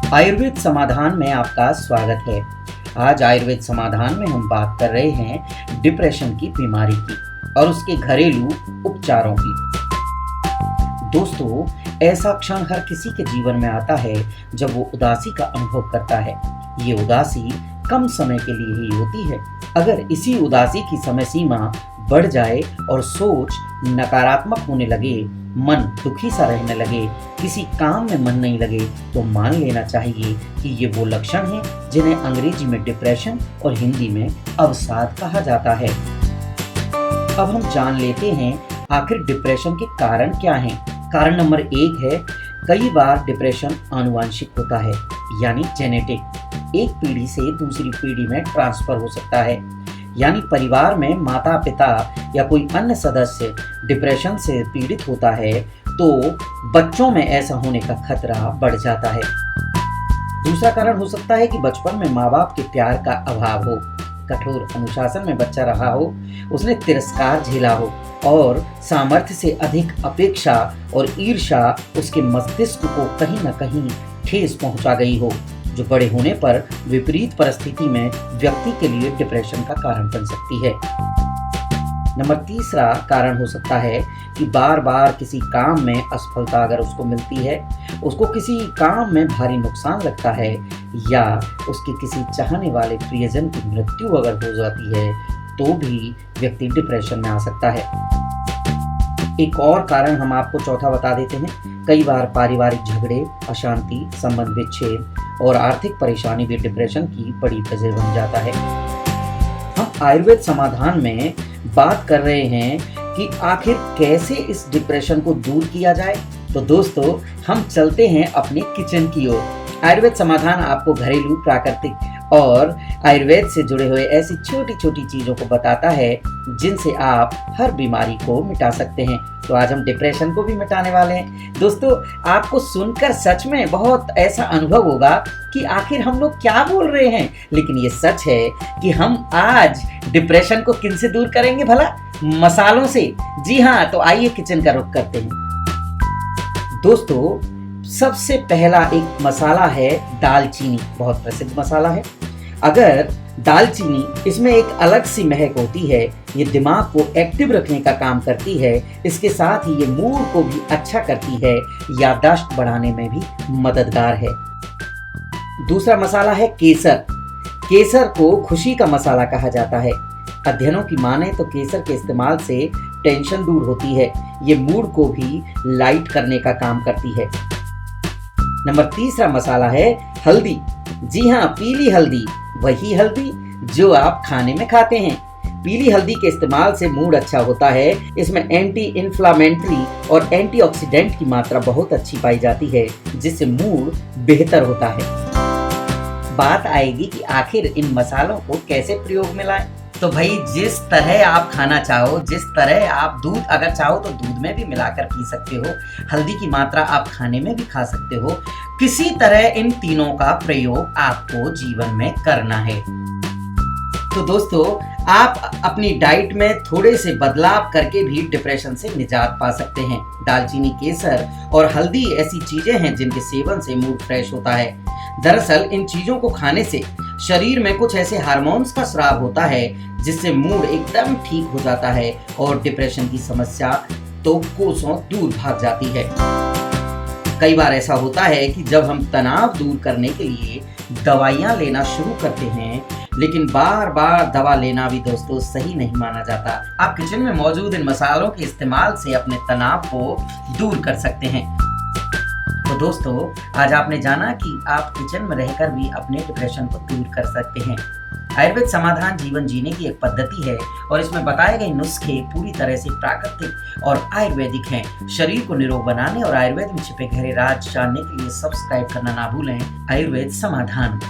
आयुर्वेद समाधान में आपका स्वागत है। आज आयुर्वेद समाधान में हम बात कर रहे हैं डिप्रेशन की बीमारी की और उसके घरेलू उपचारों की। दोस्तों, ऐसा क्षण हर किसी के जीवन में आता है जब वो उदासी का अनुभव करता है। ये उदासी कम समय के लिए ही होती है। अगर इसी उदासी की समय सीमा बढ़ जाए और सोच नकारात्मक होने लगे, मन दुखी सा रहने लगे, किसी काम में मन नहीं लगे, तो मान लेना चाहिए कि ये वो लक्षण हैं जिन्हें अंग्रेजी में डिप्रेशन और हिंदी में अवसाद कहा जाता है। अब हम जान लेते हैं आखिर डिप्रेशन के कारण क्या हैं। कारण नंबर 1 है, कई बार डिप्रेशन आनुवंशिक होता है, यानी जेनेटिक। एक पीढ़ी से दूसरी पीढ़ी में ट्रांसफर हो सकता है, यानी परिवार में माता पिता या कोई अन्य सदस्य डिप्रेशन से पीड़ित होता है तो बच्चों में ऐसा होने का खतरा बढ़ जाता है। दूसरा कारण हो सकता है कि बचपन में माँ बाप के प्यार का अभाव हो, कठोर अनुशासन में बच्चा रहा हो, उसने तिरस्कार झेला हो और सामर्थ्य से अधिक अपेक्षा और ईर्ष्या उसके मस्तिष्क को कहीं न कहीं ठेस पहुंचा गई हो, जो बड़े होने पर विपरीत परिस्थिति में व्यक्ति के लिए डिप्रेशन का कारण बन सकती है। नंबर 3 कारण हो सकता है कि बार बार किसी काम में असफलता अगर उसको मिलती है, उसको किसी काम में भारी नुकसान लगता है या उसके किसी चाहने वाले प्रियजन की मृत्यु अगर हो जाती है तो भी व्यक्ति डिप्रेशन में आ सकता है। एक और कारण हम आपको चौथा बता देते हैं। कई बार पारिवारिक झगड़े, अशांति, संबंध विच्छेद और आर्थिक परेशानी भी डिप्रेशन की बड़ी वजह बन जाता है। हम आयुर्वेद समाधान में बात कर रहे हैं कि आखिर कैसे इस डिप्रेशन को दूर किया जाए। तो दोस्तों, हम चलते हैं अपने किचन की ओर। आयुर्वेद समाधान आपको घरेलू, प्राकृतिक और आयुर्वेद से जुड़े हुए ऐसी छोटी छोटी चीजों को बताता है जिनसे आप हर बीमारी को मिटा सकते हैं। तो आज हम डिप्रेशन को भी मिटाने वाले हैं। दोस्तों, आपको सुनकर सच में बहुत ऐसा अनुभव होगा कि आखिर हम लोग क्या बोल रहे हैं, लेकिन ये सच है कि हम आज डिप्रेशन को किन से दूर करेंगे भला? मसालों से। जी हाँ, तो आइए किचन का रुख करते हैं। दोस्तों, सबसे पहला एक मसाला है दालचीनी। बहुत प्रसिद्ध मसाला है। अगर दालचीनी, इसमें एक अलग सी महक होती है। ये दिमाग को एक्टिव रखने का काम करती है। इसके साथ ही ये मूड को भी अच्छा करती है, याददाश्त बढ़ाने में भी मददगार है। दूसरा मसाला है केसर। केसर को खुशी का मसाला कहा जाता है। अध्ययनों की माने तो केसर के इस्तेमाल से टेंशन दूर होती है। ये मूड को भी लाइट करने का काम करती है। नंबर 3 मसाला है हल्दी। जी हाँ, पीली हल्दी, वही हल्दी जो आप खाने में खाते हैं। पीली हल्दी के इस्तेमाल से मूड अच्छा होता है। इसमें एंटी इन्फ्लामेटरी और एंटीऑक्सीडेंट की मात्रा बहुत अच्छी पाई जाती है, जिससे मूड बेहतर होता है। बात आएगी कि आखिर इन मसालों को कैसे प्रयोग में लाएं। तो भाई, जिस तरह आप खाना चाहो, जिस तरह आप दूध अगर चाहो तो दूध में भी मिलाकर पी सकते हो। हल्दी की मात्रा आप खाने में भी खा सकते हो। किसी तरह इन तीनों का प्रयोग आपको जीवन में करना है। तो दोस्तों, आप अपनी डाइट में थोड़े से बदलाव करके भी डिप्रेशन से निजात पा सकते हैं। दालचीनी, केसर और हल्दी ऐसी चीजें हैं जिनके सेवन से मूड फ्रेश होता है। दरअसल इन चीजों को खाने से शरीर में कुछ ऐसे हार्मोन्स का स्राव होता है जिससे मूड एकदम ठीक हो जाता है और डिप्रेशन की समस्या तो कोसों दूर भाग जाती है। कई बार ऐसा होता है कि जब हम तनाव दूर करने के लिए दवाइयाँ लेना शुरू करते हैं, लेकिन बार बार दवा लेना भी दोस्तों सही नहीं माना जाता। आप किचन में मौजूद इन मसालों के इस्तेमाल से अपने तनाव को दूर कर सकते हैं। तो दोस्तों, आज आपने जाना कि आप किचन में रहकर भी अपने डिप्रेशन को दूर कर सकते हैं। आयुर्वेद समाधान जीवन जीने की एक पद्धति है और इसमें बताए गए नुस्खे पूरी तरह से प्राकृतिक और आयुर्वेदिक हैं। शरीर को निरोग बनाने और आयुर्वेद में छिपे गहरे राज जानने के लिए सब्सक्राइब करना ना भूलें। आयुर्वेद समाधान।